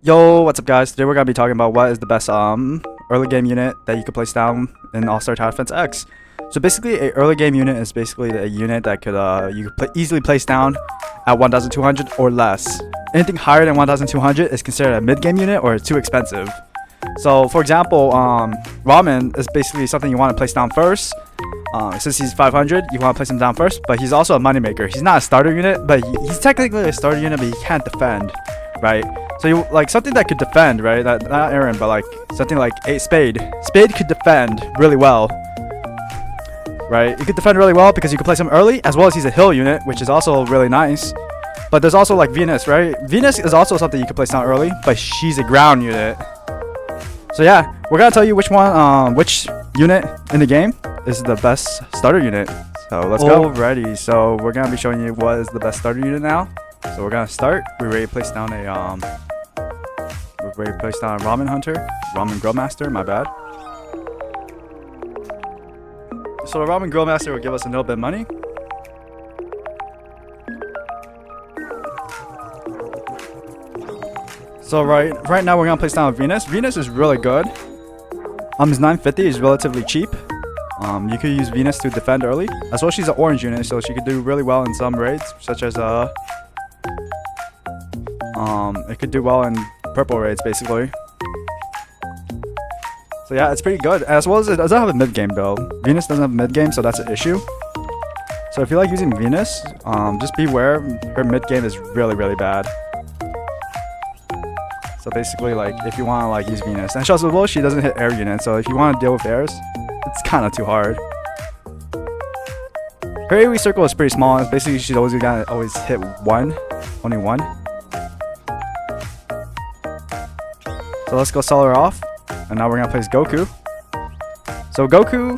Yo, what's up guys? Today we're gonna be talking about what is the best early game unit that you could place down in AllStarTowerDefense X. So basically, a early game unit is basically a unit that could you could easily place down at 1,200 or less. Anything higher than 1,200 is considered a mid game unit or too expensive. So for example, Ramen is basically something you want to place down first. Since he's 500, you want to place him down first, but he's also a moneymaker. He's not a starter unit, but he's technically a starter unit, but he can't defend, right? So you like something that could defend, right? Not Aaron, but like something like a Spade. Spade could defend really well, right? You could defend really well because you could place him early, as well as he's a heal unit, which is also really nice. But there's also like Venus, right? Venus is also something you could place down early, but she's a ground unit. So yeah, we're gonna tell you which one, which unit in the game is the best starter unit. So let's go. Alrighty, so we're gonna be showing you what is the best starter unit now. So we're gonna start. We're ready to place down a Ramen Hunter, Ramen Grill Master. My bad. So the Ramen Grill Master will give us a little bit of money. So right now we're gonna place down Venus. Venus is really good. It's 950. Is relatively cheap. You could use Venus to defend early. As well, she's an orange unit, so she could do really well in some raids, such as it could do well in purple raids basically. So yeah, it's pretty good. As well as it doesn't have a mid game though. Venus doesn't have a mid game, so that's an issue. So if you like using Venus, just beware, her mid game is really bad. So basically, like if you want to like use Venus, and she doesn't hit air units, so if you want to deal with airs, it's kind of too hard. Her AoE circle is pretty small. It's basically she's always gonna hit only one. So let's go sell her off, and now we're gonna place Goku. So Goku,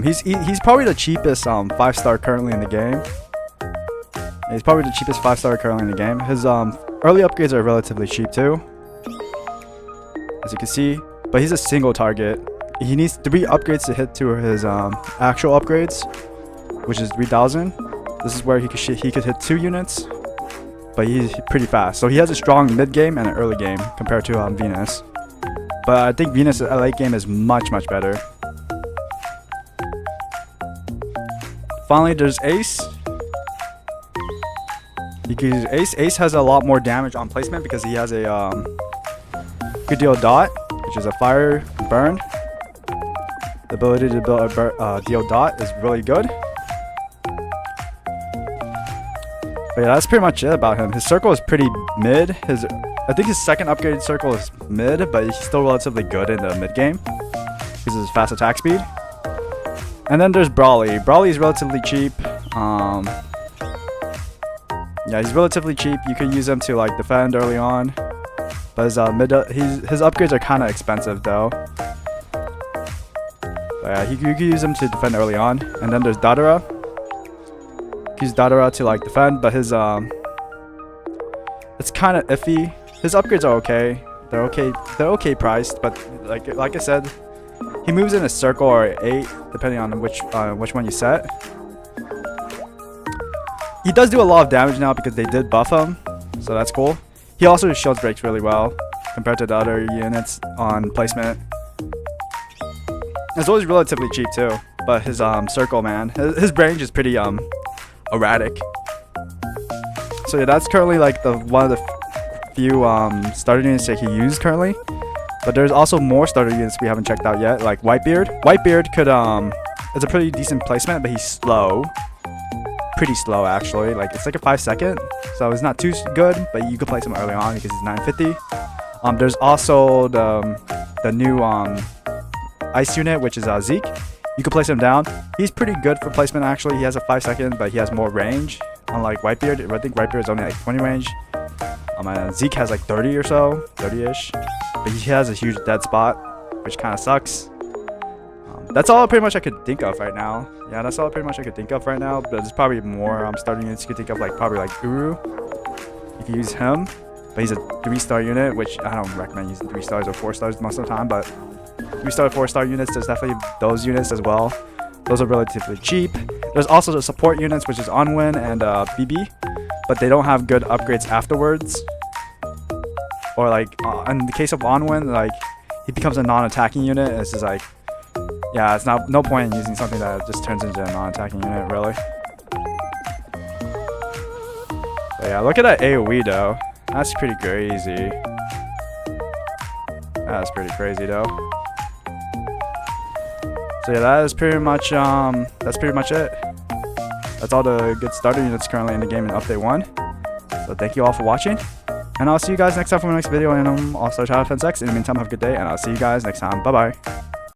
he's probably the cheapest 5-star currently in the game. He's probably the cheapest 5-star currently in the game. His early upgrades are relatively cheap too, as you can see. But he's a single target. He needs 3 upgrades to hit to his actual upgrades, which is 3,000. This is where he could hit 2 units. But he's pretty fast, so he has a strong mid game and an early game compared to Venus. But I think Venus at late game is much better. Finally, there's Ace. You can use Ace. Ace has a lot more damage on placement because he has a could deal dot, which is a fire burn. The ability to build a deal dot is really good. But yeah, that's pretty much it about him. His circle is pretty mid. I think his second upgraded circle is mid, but he's still relatively good in the mid game because of his fast attack speed. And then there's Brawly. Brawly is relatively cheap. Yeah, he's relatively cheap. You could use him to like defend early on, but his upgrades are kind of expensive though. But yeah, you could use him to defend early on. And then there's Dadara. Use Dadara to like defend, but his it's kind of iffy. His upgrades are okay. They're okay priced, but like I said, he moves in a circle or 8 depending on which one you set. He does do a lot of damage now because they did buff him, so that's cool. He also shield breaks really well compared to the other units on placement. As well as relatively cheap too, but his circle, man, his range is pretty erratic. So yeah, that's currently like one of the few starter units that he used currently. But there's also more starter units we haven't checked out yet, like Whitebeard. Whitebeard could it's a pretty decent placement, but he's slow. Pretty slow actually. Like it's like a 5-second, so it's not too good, but you could place him early on because he's 950. There's also the new ice unit, which is Zeke. You can place him down. He's pretty good for placement actually. He has a 5-second, but he has more range. Unlike Whitebeard, I think Whitebeard is only like 20 range. Zeke has like 30 or so, 30-ish. But he has a huge dead spot, which kind of sucks. That's all pretty much I could think of right now. Yeah, that's all pretty much I could think of right now. But there's probably more starting units you could think of, like probably like Uru. You can use him, but he's a 3-star unit, which I don't recommend using 3 stars or 4 stars most of the time. But 3-star, 4-star units, there's definitely those units as well. Those are relatively cheap. There's also the support units, which is Onwin and BB, but they don't have good upgrades afterwards. or like in the case of Onwin, like he becomes a non-attacking unit. It's just like, yeah, it's no point in using something that just turns into a non-attacking unit, really. But yeah, look at that AoE though. That's pretty crazy. That's pretty crazy though. So yeah, that is pretty much it. That's all the good starter units currently in the game in update 1. So thank you all for watching, and I'll see you guys next time for my next video in AllStarTowerDefense X. In the meantime, have a good day, and I'll see you guys next time. Bye bye.